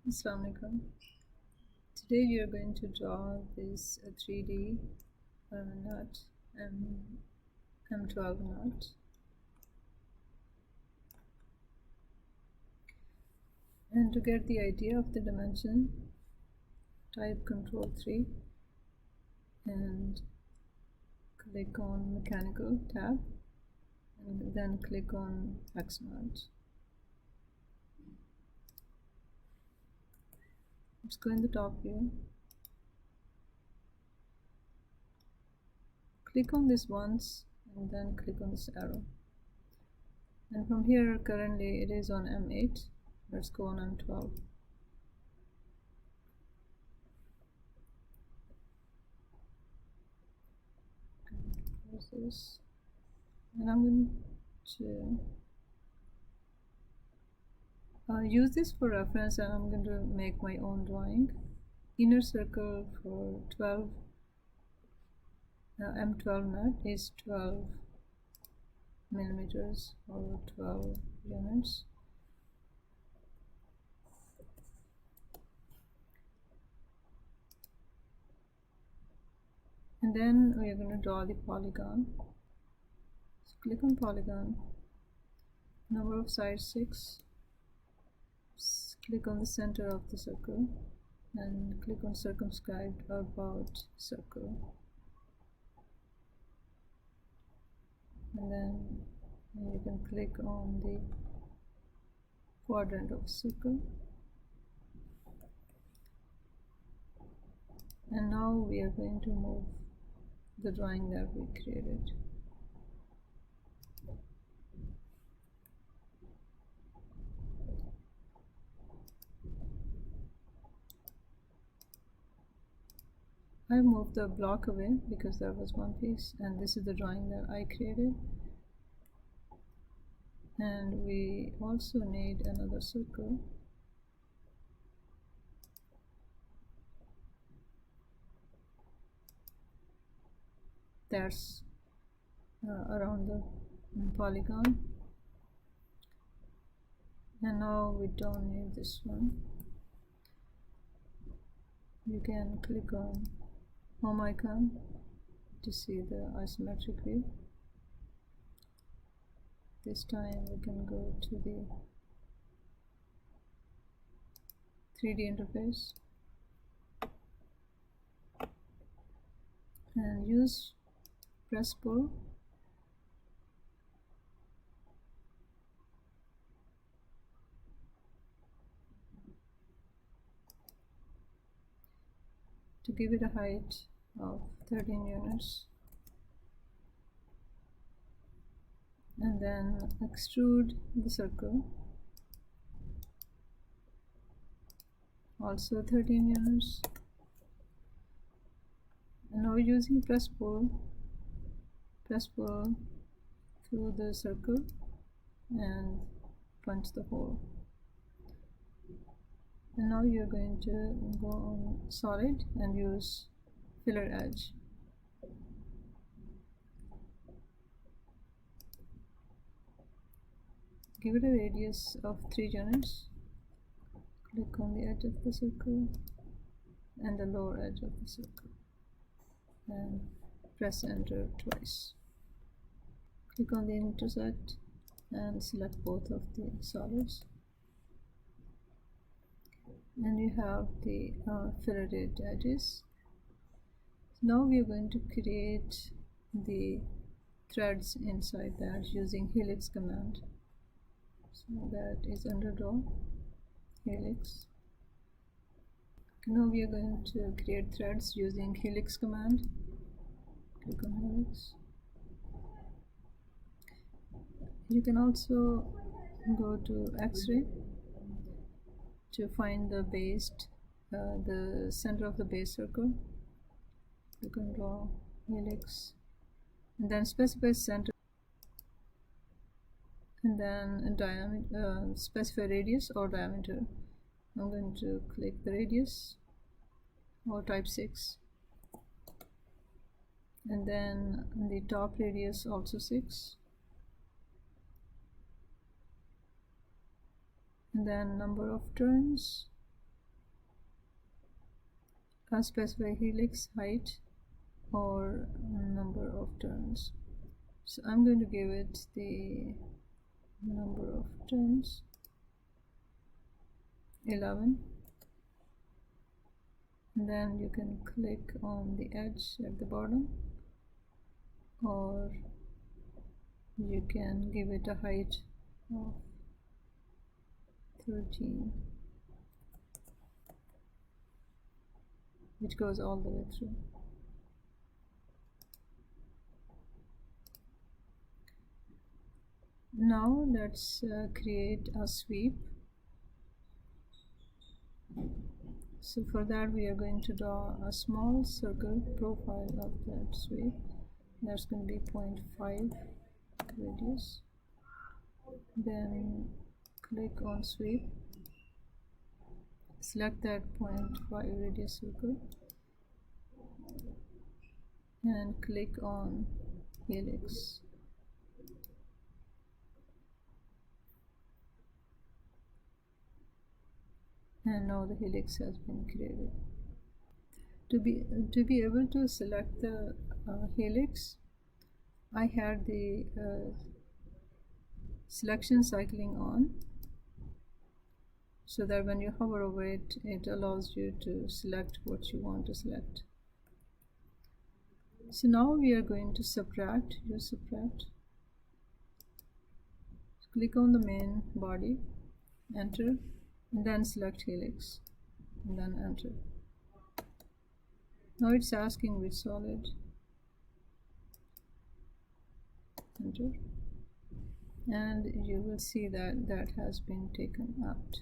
Assalamu alaikum. Today we are going to draw this 3D nut, M12 nut. And to get the idea of the dimension, type Ctrl 3 and click on Mechanical tab, and then click on X nut. Let's go in the top view. Click on this once and then click on this arrow. And from here, currently it is on M8. Let's go on M12. Close this. And I'm going to use this for reference, and I'm going to make my own drawing. Inner circle for 12 M12 nut is 12 millimeters or 12 units. And then we are going to draw the polygon. So click on polygon, number of sides 6. Click on the center of the circle and click on circumscribed about circle. And then you can click on the quadrant of circle. And now we are going to move the drawing that we created. I moved the block away because there was one piece, and this is the drawing that I created. And we also need another circle. That's around the polygon. And now we don't need this one. You can click on home icon to see the isometric view. This time we can go to the 3D interface and use press pull to give it a height of 13 units, and then extrude the circle, also 13 units. And now using press pull through the circle and punch the hole. And now you're going to go on solid and use filler edge. Give it a radius of 3 units. Click on the edge of the circle and the lower edge of the circle and press enter twice. Click on the intersect and select both of the solids. And you have the filleted edges. Now we are going to create the threads inside that using Helix command. So that is under draw, Helix. Now we are going to create threads using Helix command. Click on Helix. You can also go to X-ray to find the base, the center of the base circle. You can draw Helix and then specify center, and then diameter, specify radius or diameter. I'm going to click the radius or type 6, and then the top radius also 6, and then number of turns specify helix height or number of turns. So I'm going to give it the number of turns 11, and then you can click on the edge at the bottom, or you can give it a height of 13, which goes all the way through. Now let's create a sweep. So for that we are going to draw a small circle profile of that sweep. That's going to be 0.5 radius. Then click on sweep, select that 0.5 radius circle, and click on helix. And now the helix has been created. To be able to select the helix, I had the selection cycling on, so that when you hover over it, it allows you to select what you want to select. So now we are going to subtract. Use subtract. Click on the main body, enter, and then select helix, and then enter. Now it's asking which solid. Enter, and you will see that that has been taken out.